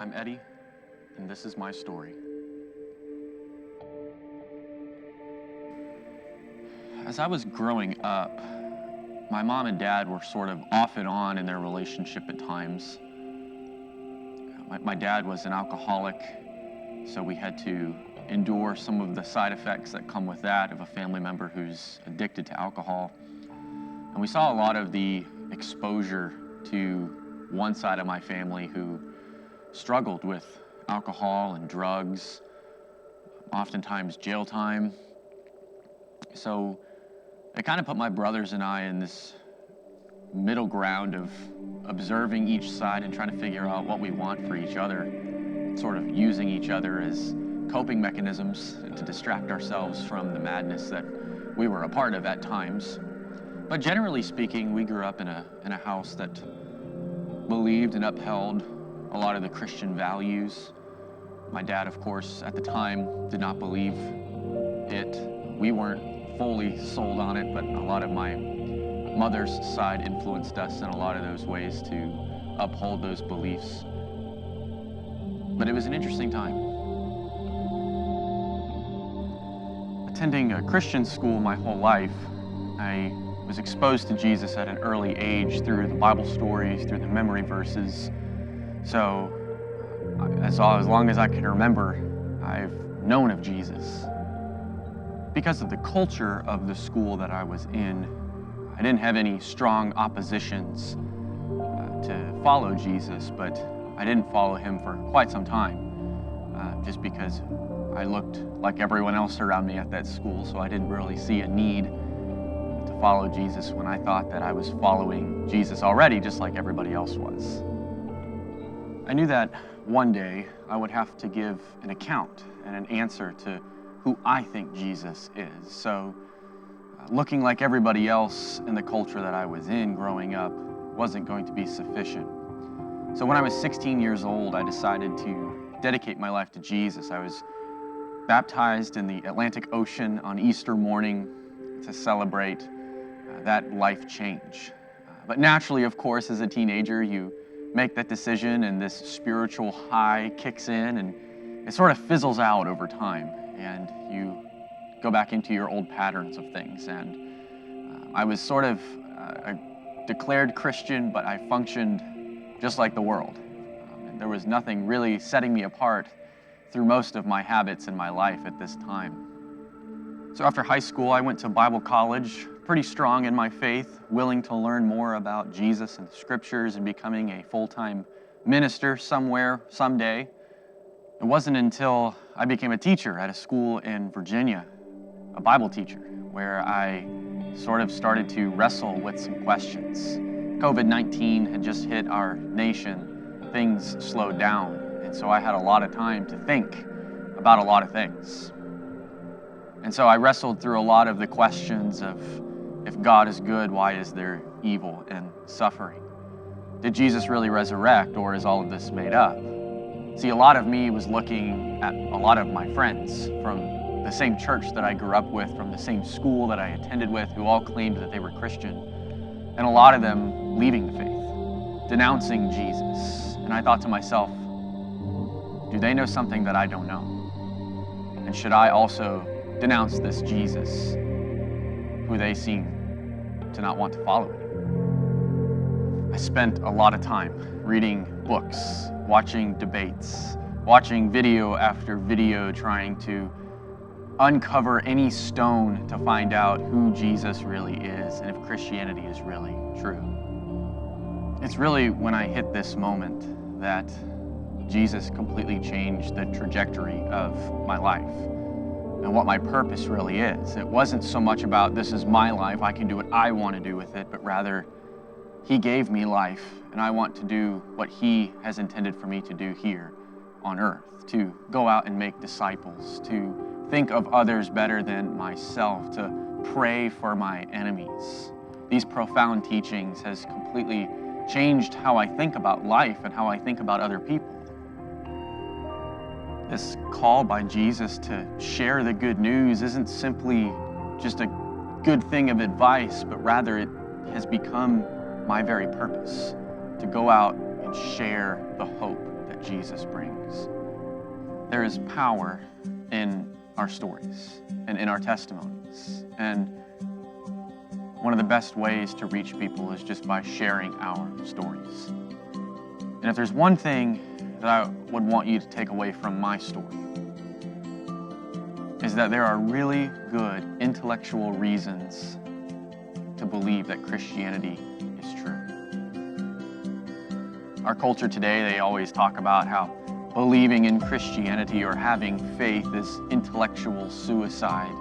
I'm Eddie, and this is my story. As I was growing up, my mom and dad were sort of off and on in their relationship at times. My dad was an alcoholic, so we had to endure some of the side effects that come with that of a family member who's addicted to alcohol. And we saw a lot of the exposure to one side of my family who struggled with alcohol and drugs, oftentimes jail time. So it kind of put my brothers and I in this middle ground of observing each side and trying to figure out what we want for each other, sort of using each other as coping mechanisms to distract ourselves from the madness that we were a part of at times. But generally speaking, we grew up in a house that believed and upheld a lot of the Christian values. My dad, of course, at the time did not believe it. We weren't fully sold on it, but a lot of my mother's side influenced us in a lot of those ways to uphold those beliefs. But it was an interesting time. Attending a Christian school my whole life, I was exposed to Jesus at an early age through the Bible stories, through the memory verses. So as long as I can remember, I've known of Jesus. Because of the culture of the school that I was in, I didn't have any strong oppositions to follow Jesus, but I didn't follow him for quite some time, just because I looked like everyone else around me at that school, so I didn't really see a need to follow Jesus when I thought that I was following Jesus already, just like everybody else was. I knew that one day I would have to give an account and an answer to who I think Jesus is. So looking like everybody else in the culture that I was in growing up wasn't going to be sufficient. So when I was 16 years old, I decided to dedicate my life to Jesus. I was baptized in the Atlantic Ocean on Easter morning to celebrate that life change. But naturally, of course, as a teenager, you make that decision and this spiritual high kicks in and it sort of fizzles out over time and you go back into your old patterns of things. And I was sort of a declared Christian, but I functioned just like the world. And there was nothing really setting me apart through most of my habits in my life at this time. So after high school, I went to Bible college, pretty strong in my faith, willing to learn more about Jesus and the scriptures and becoming a full-time minister somewhere, someday. It wasn't until I became a teacher at a school in Virginia, a Bible teacher, where I sort of started to wrestle with some questions. COVID-19 had just hit our nation, things slowed down, and so I had a lot of time to think about a lot of things. And so I wrestled through a lot of the questions of, if God is good, why is there evil and suffering? Did Jesus really resurrect, or is all of this made up? See, a lot of me was looking at a lot of my friends from the same church that I grew up with, from the same school that I attended with, who all claimed that they were Christian, and a lot of them leaving the faith, denouncing Jesus. And I thought to myself, do they know something that I don't know? And should I also denounce this Jesus, who they seem to not want to follow anymore? I spent a lot of time reading books, watching debates, watching video after video, trying to uncover any stone to find out who Jesus really is and if Christianity is really true. It's really when I hit this moment that Jesus completely changed the trajectory of my life and what my purpose really is. It wasn't so much about, this is my life, I can do what I want to do with it, but rather, he gave me life, and I want to do what he has intended for me to do here on earth, to go out and make disciples, to think of others better than myself, to pray for my enemies. These profound teachings has completely changed how I think about life and how I think about other people. This call by Jesus to share the good news isn't simply just a good thing of advice, but rather it has become my very purpose, to go out and share the hope that that Jesus brings. There is power in our stories and in our testimonies. And one of the best ways to reach people is just by sharing our stories. And if there's one thing that I would want you to take away from my story, is that there are really good intellectual reasons to believe that Christianity is true. Our culture today, they always talk about how believing in Christianity or having faith is intellectual suicide.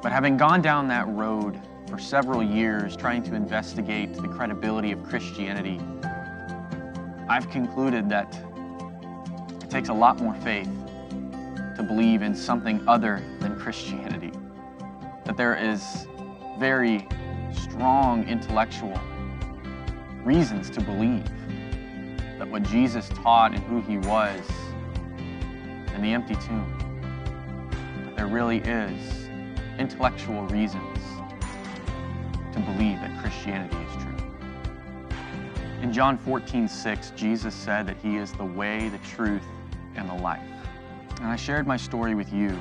But having gone down that road for several years trying to investigate the credibility of Christianity, I've concluded that it takes a lot more faith to believe in something other than Christianity. That there is very strong intellectual reasons to believe that what Jesus taught and who he was in the empty tomb, that there really is intellectual reasons to believe that Christianity is true. In John 14:6, Jesus said that he is the way, the truth, and the life. And I shared my story with you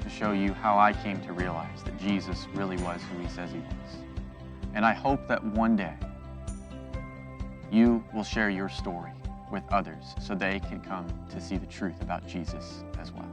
to show you how I came to realize that Jesus really was who he says he was. And I hope that one day you will share your story with others so they can come to see the truth about Jesus as well.